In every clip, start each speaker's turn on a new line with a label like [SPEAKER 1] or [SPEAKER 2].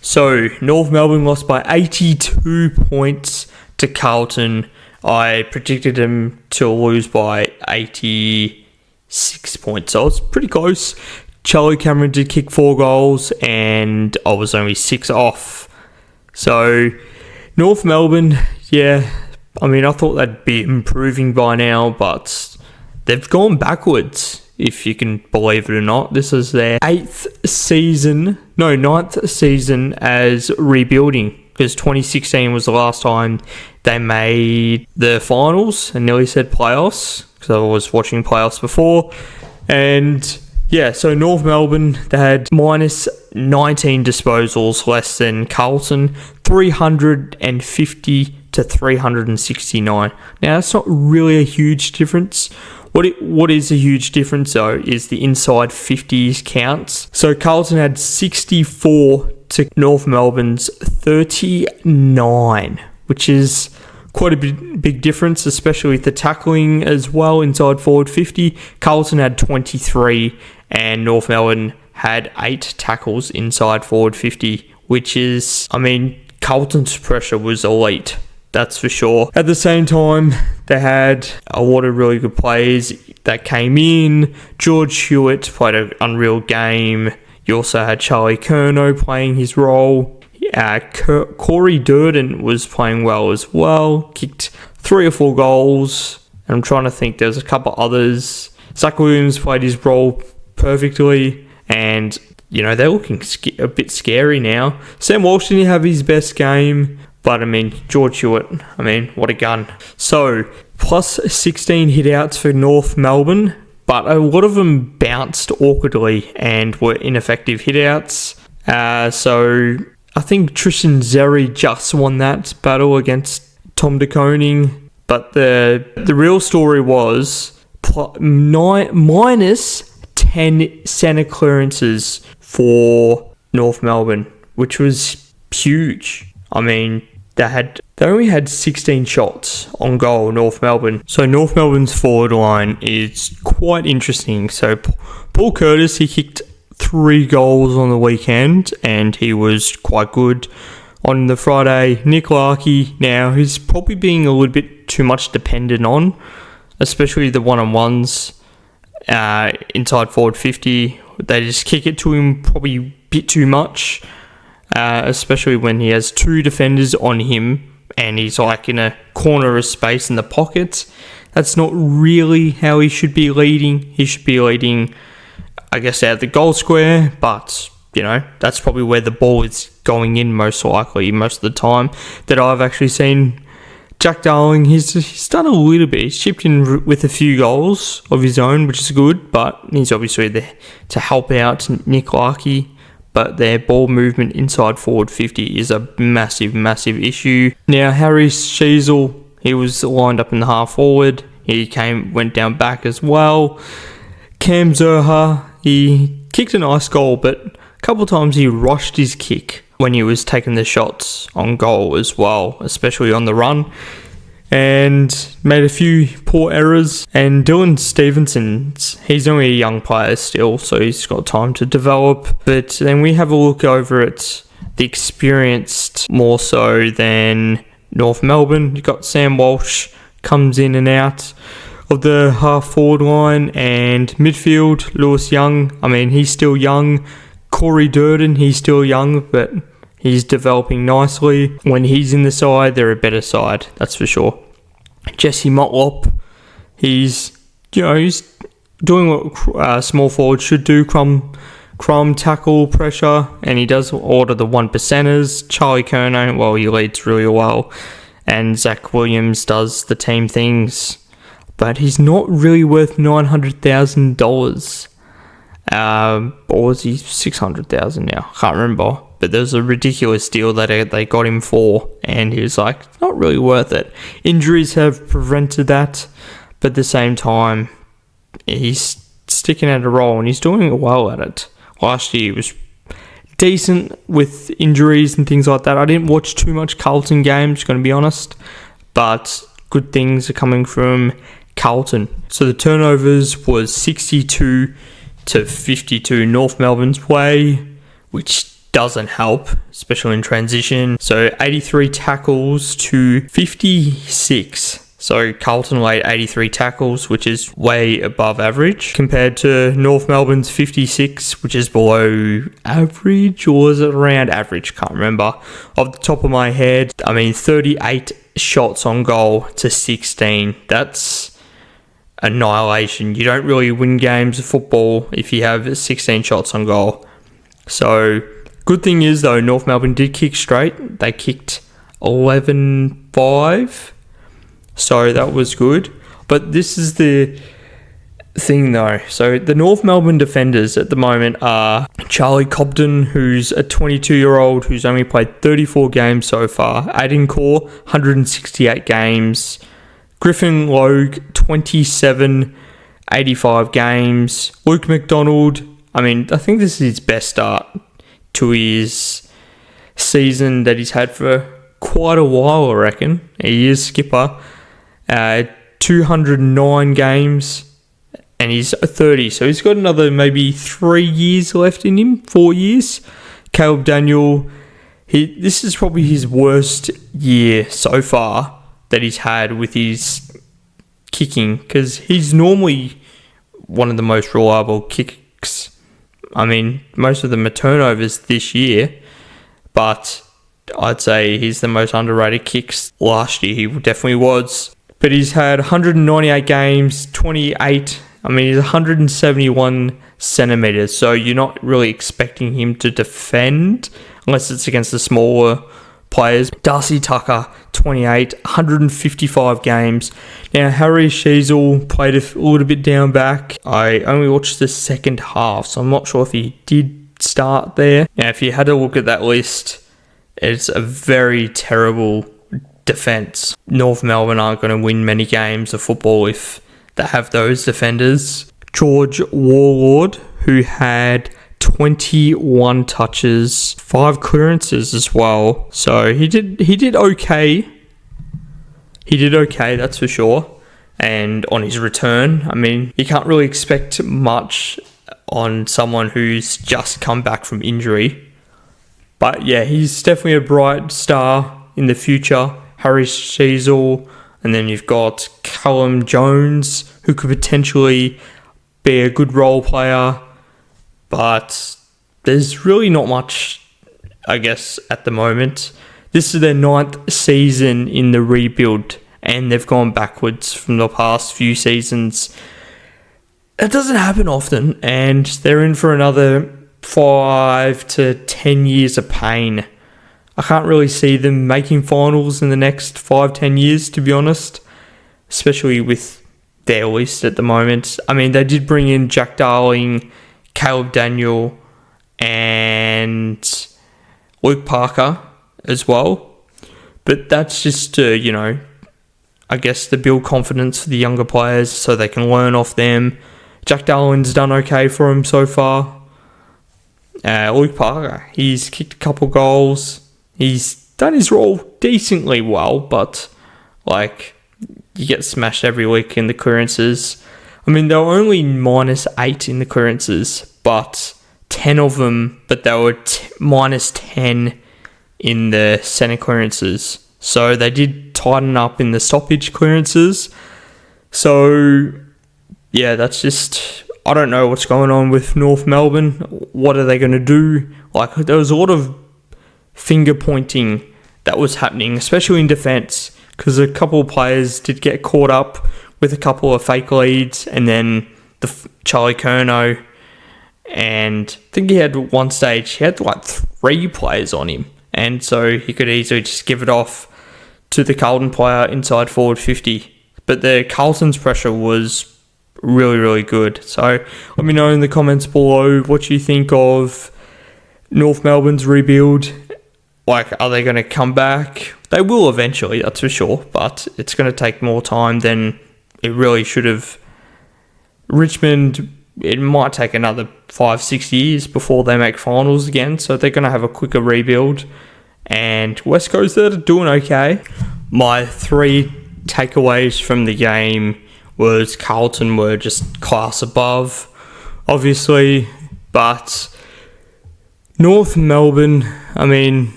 [SPEAKER 1] So, North Melbourne lost by 82 points to Carlton. I predicted them to lose by 86 points, so it's pretty close. Charlie Cameron did kick 4 goals, and I was only 6 off. So, North Melbourne, yeah, I mean, I thought they'd be improving by now, but they've gone backwards, if you can believe it or not. This is their 9th season as rebuilding, because 2016 was the last time they made the finals. I nearly said playoffs, because I was watching playoffs before. And yeah, so North Melbourne, they had minus 19 disposals less than Carlton, 350 to 369. Now, that's not really a huge difference. What is a huge difference, though, is the inside 50s counts. So Carlton had 64 to North Melbourne's 39, which is quite a big difference, especially with the tackling as well, inside forward 50. Carlton had 23 and North Melbourne had 8 tackles inside forward 50, which is, I mean, Carlton's pressure was elite. That's for sure. At the same time, they had a lot of really good players that came in. George Hewitt played an unreal game. You also had Charlie Curnow playing his role. Corey Durden was playing well as well. Kicked 3 or 4 goals. And I'm trying to think, there's a couple others. Zach Williams played his role perfectly. And, you know, they're looking a bit scary now. Sam Walsh didn't have his best game. But, I mean, George Hewitt, I mean, what a gun. So, plus 16 hit-outs for North Melbourne, but a lot of them bounced awkwardly and were ineffective hit-outs. So, I think Tristan Zeri just won that battle against Tom De Koning. But the real story was minus 10 centre clearances for North Melbourne, which was huge. I mean, they only had 16 shots on goal, North Melbourne. So North Melbourne's forward line is quite interesting. So Paul Curtis, he kicked 3 goals on the weekend, and he was quite good on the Friday. Nick Larkey, now, he's probably being a little bit too much dependent on, especially the one-on-ones inside forward 50. They just kick it to him probably a bit too much. Especially when he has 2 defenders on him and he's like in a corner of space in the pocket. That's not really how he should be leading. He should be leading, I guess, out of the goal square, but, you know, that's probably where the ball is going in most likely, most of the time that I've actually seen. Jack Darling, he's done a little bit. He's chipped in with a few goals of his own, which is good, but he's obviously there to help out Nick Larkey. But their ball movement inside forward 50 is a massive, massive issue. Now, Harry Sheasel, he was lined up in the half forward. He went down back as well. Cam Zerha, he kicked a nice goal, but a couple of times he rushed his kick when he was taking the shots on goal as well, especially on the run, and made a few poor errors. And Dylan Stevenson, he's only a young player still, so he's got time to develop. But then we have a look over at the experienced more so than North Melbourne. You've got Sam Walsh comes in and out of the half forward line, and midfield, Lewis Young, I mean, he's still young. Corey Durden, he's still young, but he's developing nicely. When he's in the side, they're a better side, that's for sure. Jesse Motlop, he's doing what small forwards should do, crumb tackle pressure, and he does order the 1%ers. Charlie Curnow, well, he leads really well, and Zach Williams does the team things, but he's not really worth $900,000. Or was he 600,000 now? Can't remember. But there's a ridiculous deal that they got him for, and he was like, not really worth it. Injuries have prevented that, but at the same time, he's sticking at a role and he's doing well at it. Last year he was decent with injuries and things like that. I didn't watch too much Carlton games, going to be honest, but good things are coming from Carlton. So the turnovers was 62 to 52 North Melbourne's way, which doesn't help, especially in transition. So 83 tackles to 56. So Carlton laid 83 tackles, which is way above average, compared to North Melbourne's 56, which is below average, or was it around average? Can't remember. Off the top of my head, 38 shots on goal to 16. That's annihilation. You don't really win games of football if you have 16 shots on goal. So, good thing is, though, North Melbourne did kick straight. They kicked 11-5. So that was good. But this is the thing though. So the North Melbourne defenders at the moment are Charlie Cobden, who's a 22-year-old who's only played 34 games so far. Aiden Core, 168 games. Griffin Logue, 27, 85 games. Luke McDonald, I think this is his best start to his season that he's had for quite a while, I reckon. He is skipper. 209 games, and he's 30, so he's got another maybe 3 years left in him, 4 years. Caleb Daniel, this is probably his worst year so far that he's had with his kicking, because he's normally one of the most reliable kicks. Most of them are turnovers this year, but I'd say he's the most underrated kicks. Last year he definitely was. But he's had 198 games, 28. He's 171 centimetres, so you're not really expecting him to defend unless it's against the smaller players. Darcy Tucker, 28, 155 games. Now, Harry Sheasel played a little bit down back. I only watched the second half, so I'm not sure if he did start there. Now, if you had a look at that list, it's a very terrible defence. North Melbourne aren't going to win many games of football if they have those defenders. George Warlord, who had 21 touches, 5 clearances as well. So he did okay. He did okay, that's for sure. And on his return, you can't really expect much on someone who's just come back from injury. But yeah, he's definitely a bright star in the future. Harry Sheasel, and then you've got Callum Jones, who could potentially be a good role player, but there's really not much, I guess, at the moment. This is their 9th season in the rebuild, and they've gone backwards from the past few seasons. It doesn't happen often, and they're in for another 5 to 10 years of pain. I can't really see them making finals in the next 5-10 years, to be honest, especially with their list at the moment. They did bring in Jack Darling, Caleb Daniel, and Luke Parker as well. But that's just to, I guess, to build confidence for the younger players so they can learn off them. Jack Darling's done okay for him so far. Luke Parker, he's kicked a couple goals. He's done his role decently well, but, you get smashed every week in the clearances. They were only -8 in the clearances, but 10 of them, but they were -10 in the centre clearances. So they did tighten up in the stoppage clearances. So, yeah, that's just... I don't know what's going on with North Melbourne. What are they going to do? There was a lot of finger pointing that was happening, especially in defence, because a couple of players did get caught up with a couple of fake leads, and then Charlie Curnow, and I think he had one stage, he had 3 players on him, and so he could easily just give it off to the Carlton player inside forward 50. But the Carlton's pressure was really, really good. So let me know in the comments below what you think of North Melbourne's rebuild. Are they going to come back? They will eventually, that's for sure, but it's going to take more time than it really should have. Richmond, it might take another 5-6 years before they make finals again, so they're going to have a quicker rebuild. And West Coast, they're doing okay. My 3 takeaways from the game was Carlton were just class above, obviously, but North Melbourne, I mean,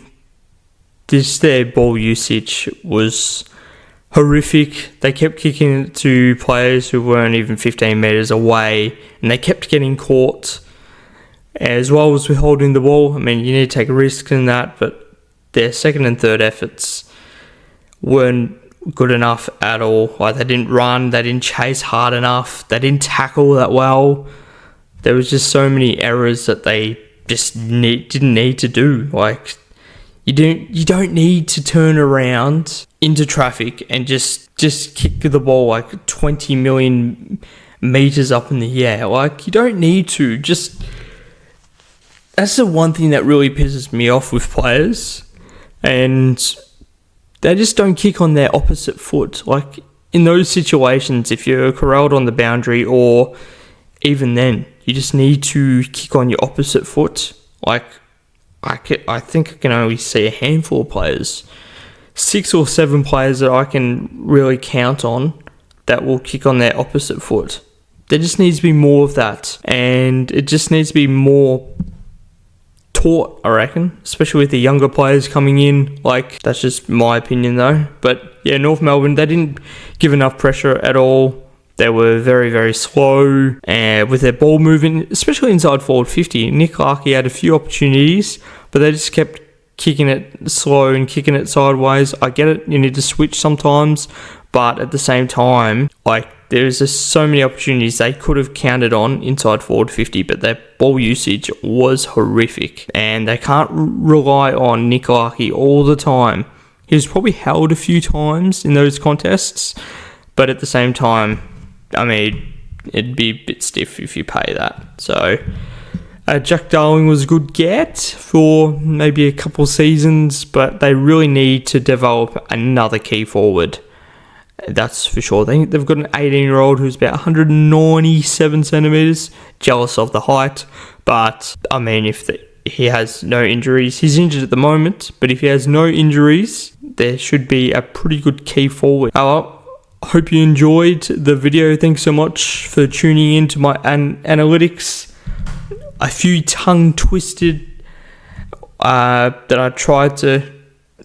[SPEAKER 1] their ball usage was horrific. They kept kicking it to players who weren't even 15 metres away, and they kept getting caught. As well as withholding the ball, I mean, you need to take a risk in that, but their second and third efforts weren't good enough at all. Like, they didn't run, they didn't chase hard enough, they didn't tackle that well. There was just so many errors that they just didn't need to do. Like, you don't need to turn around into traffic and just kick the ball like 20 million meters up in the air. Like, you don't need to. That's the one thing that really pisses me off with players, and they just don't kick on their opposite foot. Like, in those situations, if you're corralled on the boundary, or even then, you just need to kick on your opposite foot. Like, I think I can only see a handful of players, 6 or 7 players that I can really count on that will kick on their opposite foot. There just needs to be more of that, and it just needs to be more taught, I reckon, especially with the younger players coming in. Like, that's just my opinion though. But yeah, North Melbourne, they didn't give enough pressure at all. They were very, very slow with their ball movement, especially inside forward 50. Nick Larkey had a few opportunities, but they just kept kicking it slow and kicking it sideways. I get it, you need to switch sometimes, but at the same time, like, there's just so many opportunities they could have counted on inside forward 50, but their ball usage was horrific, and they can't rely on Nick Larkey all the time. He was probably held a few times in those contests, but at the same time, I mean, it'd be a bit stiff if you pay that. So Jack Darling was a good get for maybe a couple seasons, but they really need to develop another key forward. That's for sure. They've got an 18-year-old who's about 197 centimetres, jealous of the height. But, I mean, if he has no injuries, he's injured at the moment, but if he has no injuries, there should be a pretty good key forward. I hope you enjoyed the video. Thanks so much for tuning in to my analytics. A few tongue-twisted that I tried to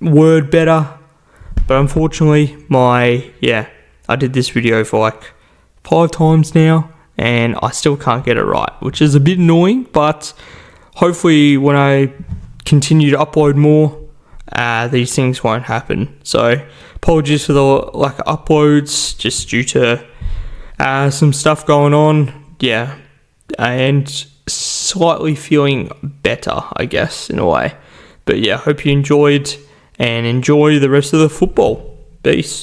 [SPEAKER 1] word better. But unfortunately, I did this video for like 5 times now, and I still can't get it right, which is a bit annoying, but hopefully when I continue to upload more, these things won't happen. So apologies for the lack of uploads, just due to some stuff going on, and slightly feeling better, I guess, in a way. But yeah, hope you enjoyed, and enjoy the rest of the football. Peace.